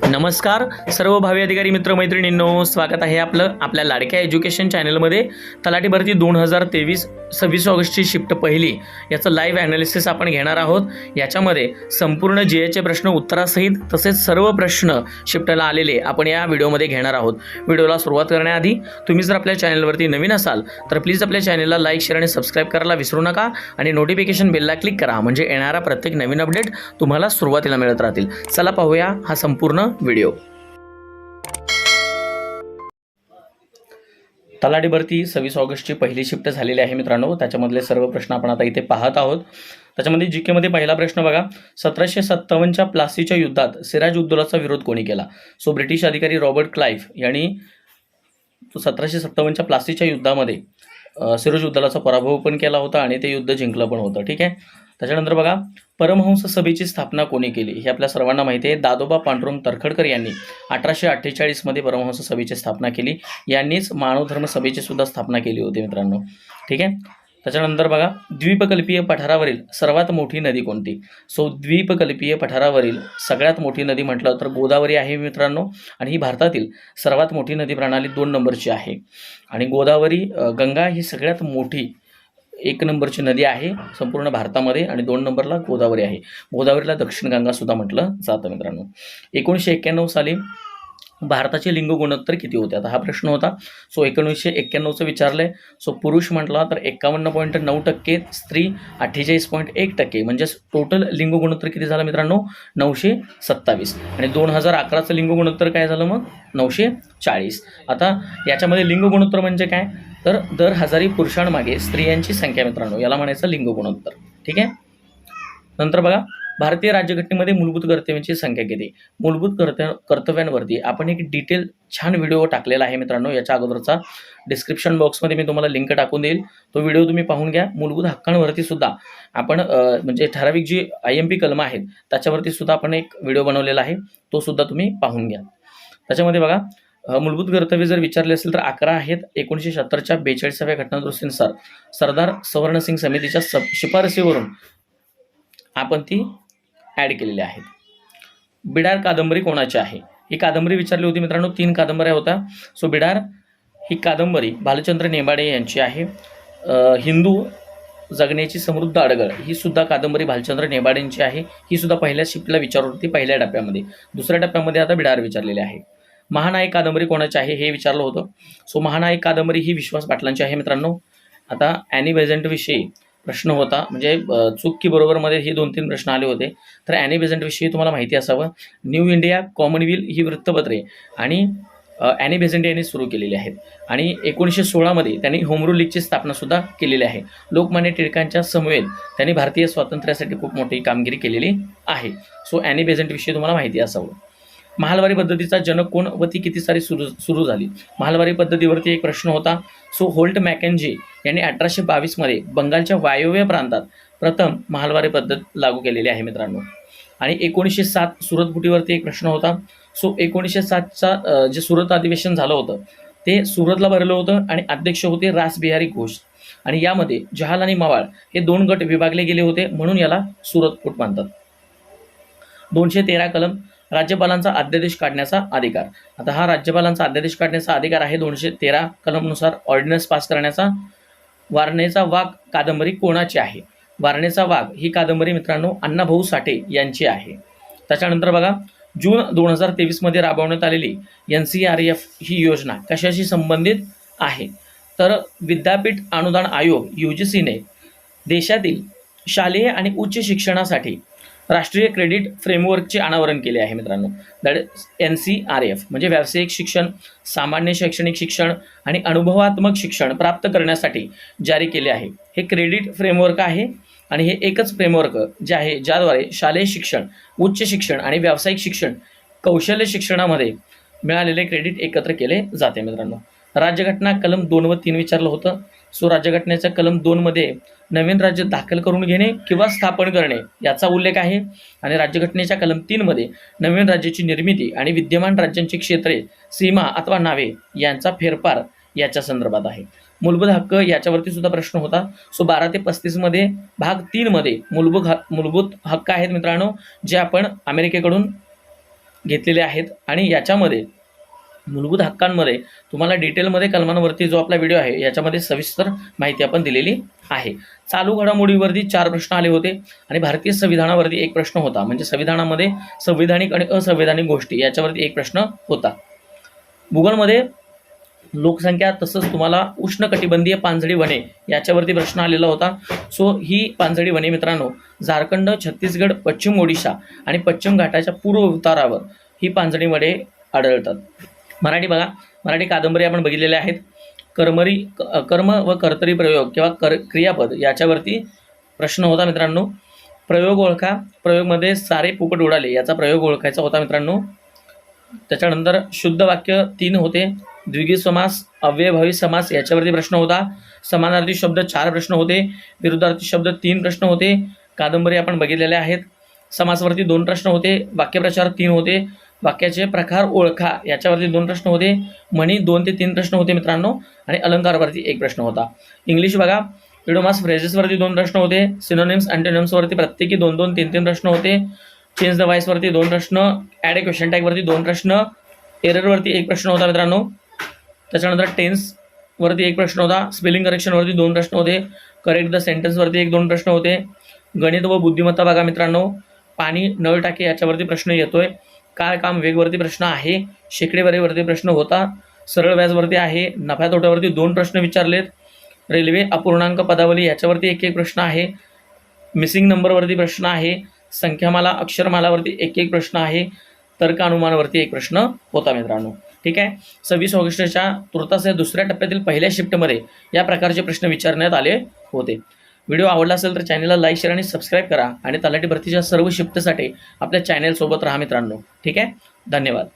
नमस्कार सर्व भावी अधिकारी मित्र मैत्रिणींनो, स्वागत आहे आपलं आपल्या लाडक्या एज्युकेशन चॅनलमध्ये. तलाठी भरती 2023 26 ऑगस्टची शिफ्ट पहिली याचं लाईव्ह ॲनालिसिस आपण घेणार आहोत. याच्यामध्ये संपूर्ण जीएचे प्रश्न उत्तरासहित तसेच सर्व प्रश्न शिफ्टला आलेले आपण या व्हिडिओमध्ये घेणार आहोत. व्हिडिओला सुरुवात करण्याआधी तुम्ही जर आपल्या चॅनलवरती नवीन असाल तर प्लीज आपल्या चॅनलला लाईक, शेअर आणि सबस्क्राईब करायला विसरू नका आणि नोटिफिकेशन बेलला क्लिक करा, म्हणजे येणारा प्रत्येक नवीन अपडेट तुम्हाला सुरुवातीला मिळत राहतील. चला पाहूया हा संपूर्ण व्हिडिओ. तलाठी भरती 26 ऑगस्टची पहिली शिफ्ट झालेली आहे मित्रांनो. त्याच्यामधले सर्व प्रश्न आपण आता इथे पाहत आहोत. त्याच्यामध्ये जीकेमध्ये पहिला प्रश्न बघा, 1757च्या प्लासीच्या युद्धात सिराज उद्दौलाचा विरोध कोणी केला? सो ब्रिटिश अधिकारी रॉबर्ट क्लाइव्ह यांनी 1757च्या प्लासीच्या युद्धामध्ये सिराज उद्दौलाचा पराभव पण केला होता आणि ते युद्ध जिंकलं पण होतं. ठीक आहे. त्याच्यानंतर बघा, परमहंस सभेची स्थापना कोणी केली? हे आपल्या सर्वांना माहिती आहे. दादोबा पांडुरंग तर्खडकर यांनी 1848 मध्ये परमहंस सभेची स्थापना केली. यांनीच मानवधर्म सभेची सुद्धा स्थापना केली होती मित्रांनो. ठीक आहे. त्याच्यानंतर बघा, द्वीपकल्पीय पठारावरील सर्वात मोठी नदी कोणती? सो द्वीपकल्पीय पठारावरील सगळ्यात मोठी नदी म्हटलं तर गोदावरी आहे मित्रांनो. आणि ही भारतातील सर्वात मोठी नदी प्रणाली 2 नंबरची आहे. आणि गोदावरी, गंगा ही सगळ्यात मोठी 1 नंबरची नदी आहे संपूर्ण भारतामध्ये आणि 2 नंबरला गोदावरी आहे. गोदावरीला दक्षिण गंगा सुद्धा म्हटलं जातं मित्रांनो. 1991 साली भारताचे लिंग गुणोत्तर किती होते? आता हा प्रश्न होता. सो 1991चं विचारलंय. सो पुरुष म्हटला तर 51.9%, स्त्री 48.1%, म्हणजे टोटल लिंग गुणोत्तर किती झालं मित्रांनो? 927. आणि 2011चं लिंग गुणोत्तर काय झालं मग? 940. आता याच्यामध्ये लिंग गुणोत्तर म्हणजे काय? तर दर 1000 पुरुषांमागे स्त्रियांची संख्या मित्रांनो, याला म्हणायचं लिंग गुणोत्तर. ठीक आहे. नंतर बघा, भारतीय राज्यघटनेमध्ये मूलभूत कर्तव्यांची संख्या किती? मूलभूत कर्तव्यांवरती आपण एक डिटेल छान व्हिडिओ टाकलेला आहे मित्रांनो. याच्या अगोदरचा डिस्क्रिप्शन बॉक्समध्ये मी तुम्हाला लिंक टाकून देईल. तो व्हिडिओ तुम्ही पाहून घ्या. मूलभूत हक्कांवरती सुद्धा आपण म्हणजे ठराविक जी IMP कलम आहेत त्याच्यावरती सुद्धा आपण एक व्हिडिओ बनवलेला आहे, तो सुद्धा तुम्ही पाहून घ्या. त्याच्यामध्ये बघा, मूलभूत कर्तव्य जर विचारले असेल तर 11 आहेत. 1970च्या 42व्या घटनादुरुस्तीनुसार सरदार सवर्णसिंग समितीच्या शिफारसीवरून आपण ती ॲड केलेली आहेत. बिडार कादंबरी कोणाची आहे? ही कादंबरी विचारली होती मित्रांनो. 3 कादंबऱ्या होत्या. सो बिडार ही कादंबरी भालचंद्र नेमाडे यांची आहे. हिंदू जगण्याची समृद्ध अडगळ ही सुद्धा कादंबरी भालचंद्र नेमाडेंची आहे. ही सुद्धा पहिल्या शिफ्टला विचारली होती पहिल्या टप्प्यामध्ये. दुसऱ्या टप्प्यामध्ये आता बिडार विचारलेली आहे. महानायक कादंबरी कोणाची आहे हे विचारलं होतं. सो महानायक कादंबरी ही विश्वास पाटलांची आहे मित्रांनो. आता ॲनी बेझंटविषयी प्रश्न होता, म्हणजे चूक की बरोबरमध्ये हे 2-3 प्रश्न आले होते. तर ॲनी बेझंटविषयी तुम्हाला माहिती असावं. न्यू इंडिया, कॉमनवेल्थ ही वृत्तपत्रे आणि ॲनी बेझंट यांनी सुरू केलेली आहेत. आणि 1916 मध्ये त्यांनी होम रूल लीगची स्थापना सुद्धा केलेली आहे. लोकमान्य टिळकांच्या समवेत त्यांनी भारतीय स्वातंत्र्यासाठी खूप मोठी कामगिरी केलेली आहे. सो ॲनी बेझंटविषयी तुम्हाला माहिती असावं. महालवारी पद्धतीचा जनक कोण व ती किती साली सुरू झाली? महालवारी पद्धतीवरती एक प्रश्न होता. सो होल्ट मॅकेंजी यांनी 1822 मध्ये बंगालच्या वायव्य प्रांतात प्रथम महालवारी पद्धत लागू केलेली आहे मित्रांनो. आणि 1907 सुरत फुटीवरती एक प्रश्न होता. सो 1907चा जे सुरत अधिवेशन झालं होतं ते सुरतला भरलं होतं आणि अध्यक्ष होते रासबिहारी घोष. आणि यामध्ये जहाल आणि मवाळ हे 2 गट विभागले गेले होते, म्हणून याला सुरत फूट मानतात. 213 कलम, राज्यपालांचा अध्यादेश काढण्याचा अधिकार. आता हा राज्यपालांचा अध्यादेश काढण्याचा अधिकार आहे 213 कलमनुसार ऑर्डिनन्स पास करण्याचा. वारणेचा वाघ कादंबरी कोणाची आहे? वारणेचा वाघ ही कादंबरी मित्रांनो अण्णाभाऊ साठे यांची आहे. त्याच्यानंतर बघा, जून 2023 मध्ये राबवण्यात आलेली NCRF ही योजना कशाशी संबंधित आहे? तर विद्यापीठ अनुदान आयोग UGCने देशातील शालेय आणि उच्च शिक्षणासाठी राष्ट्रीय क्रेडिट फ्रेमवर्कचे अनावरण केले आहे मित्रांनो. दॅट NCRF म्हणजे व्यावसायिक शिक्षण, सामान्य शैक्षणिक शिक्षण आणि अनुभवात्मक शिक्षण प्राप्त करण्यासाठी जारी केले आहे. हे क्रेडिट फ्रेमवर्क आहे आणि हे एकच फ्रेमवर्क जे आहे ज्याद्वारे शालेय शिक्षण, उच्च शिक्षण आणि व्यावसायिक शिक्षण, कौशल्य शिक्षणामध्ये मिळालेले क्रेडिट एकत्र केले जाते मित्रांनो. राज्यघटना कलम 2 व 3 विचारलं होतं. सो राज्यघटनेच्या कलम 2 मध्ये नवीन राज्य दाखल करून घेणे किंवा स्थापन करणे याचा उल्लेख आहे. आणि राज्यघटनेच्या कलम 3 मध्ये नवीन राज्याची निर्मिती आणि विद्यमान राज्यांची क्षेत्रे, सीमा अथवा नावे यांचा फेरफार याच्या संदर्भात आहे. मूलभूत हक्क याच्यावरती सुद्धा प्रश्न होता. सो 12 ते 35 मध्ये भाग 3 मध्ये मूलभूत हक्क आहेत मित्रांनो, जे आपण अमेरिकेकडून घेतलेले आहेत आणि याच्यामध्ये मूलभूत हक्कांमध्ये तुम्हाला डिटेलमध्ये कलमांवरती जो आपला व्हिडिओ आहे याच्यामध्ये सविस्तर माहिती आपण दिलेली आहे. चालू घडामोडीवरती 4 प्रश्न आले होते आणि भारतीय संविधानावरती 1 प्रश्न होता. म्हणजे संविधानामध्ये संविधानिक आणि असंवैधानिक गोष्टी याच्यावरती 1 प्रश्न होता. भूगोलमध्ये लोकसंख्या तसंच तुम्हाला उष्णकटिबंधीय पानझडी वने याच्यावरती प्रश्न आलेला होता. सो ही पानझडी वने मित्रांनो झारखंड, छत्तीसगड, पश्चिम ओडिशा आणि पश्चिम घाटाच्या पूर्व उतारावर ही पानझडी वने आढळतात. मराठी बघा, मराठी कादंबरी आपण बघितलेल्या आहेत. कर्म व कर्तरी प्रयोग किंवा क्रियापद याच्यावरती प्रश्न होता मित्रांनो. प्रयोग ओळखा, प्रयोगमध्ये सारे पोपट उडाले याचा प्रयोग ओळखायचा होता मित्रांनो. त्याच्यानंतर शुद्ध वाक्य 3 होते. द्विगुणी समास, अव्ययभावी समास याच्यावरती प्रश्न होता. समानार्थी शब्द 4 प्रश्न होते. विरुद्धार्थी शब्द 3 प्रश्न होते. कादंबरी आपण बघितलेल्या आहेत. समासवरती 2 प्रश्न होते. वाक्यप्रचार 3 होते. वाक्याचे प्रकार ओळखा याच्यावरती 2 प्रश्न होते. म्हणी 2 ते 3 प्रश्न होते मित्रांनो आणि अलंकारावरती 1 प्रश्न होता. इंग्लिश बघा, इडियोम्स फ्रेजेसवरती 2 प्रश्न होते. सिनोनिम्स अँटोनिम्सवरती प्रत्येकी 2-2, 3-3 प्रश्न होते. चेंज द व्हॉइसवरती 2 प्रश्न. ॲड ए क्वेश्चन टॅगवरती 2 प्रश्न. एररवरती 1 प्रश्न होता मित्रांनो. त्याच्यानंतर टेन्सवरती 1 प्रश्न होता. स्पेलिंग करेक्शनवरती 2 प्रश्न होते. करेक्ट द सेंटेन्सवरती 1-2 प्रश्न होते. गणित व बुद्धिमत्ता बघा मित्रांनो. पाणी, नळ टाके याच्यावरती प्रश्न येतोय. काय काम वेगवरती प्रश्न आहे. शेकडेवारीवरती प्रश्न होता. सरळ व्याजवरती आहे. नफ्या तोट्यावरती 2 प्रश्न विचारलेत. रेल्वे अपूर्णांक पदावली याच्यावरती 1-1 प्रश्न आहे. मिसिंग नंबरवरती प्रश्न आहे. संख्यामाला, अक्षरमालावरती 1-1 प्रश्न आहे. तर्क अनुमानावरती 1 प्रश्न होता मित्रांनो. ठीक आहे. 26 ऑगस्टच्या तुर्तास या दुसऱ्या टप्प्यातील पहिल्या शिफ्टमध्ये या प्रकारचे प्रश्न विचारण्यात आले होते. व्हिडिओ आवडला असेल तर चॅनलला लाईक, शेअर आणि सबस्क्राईब करा आणि तलाठी भरतीच्या सर्व शिफ्टसाठी आपल्या चॅनलसोबत राहा मित्रांनो. ठीक आहे. धन्यवाद.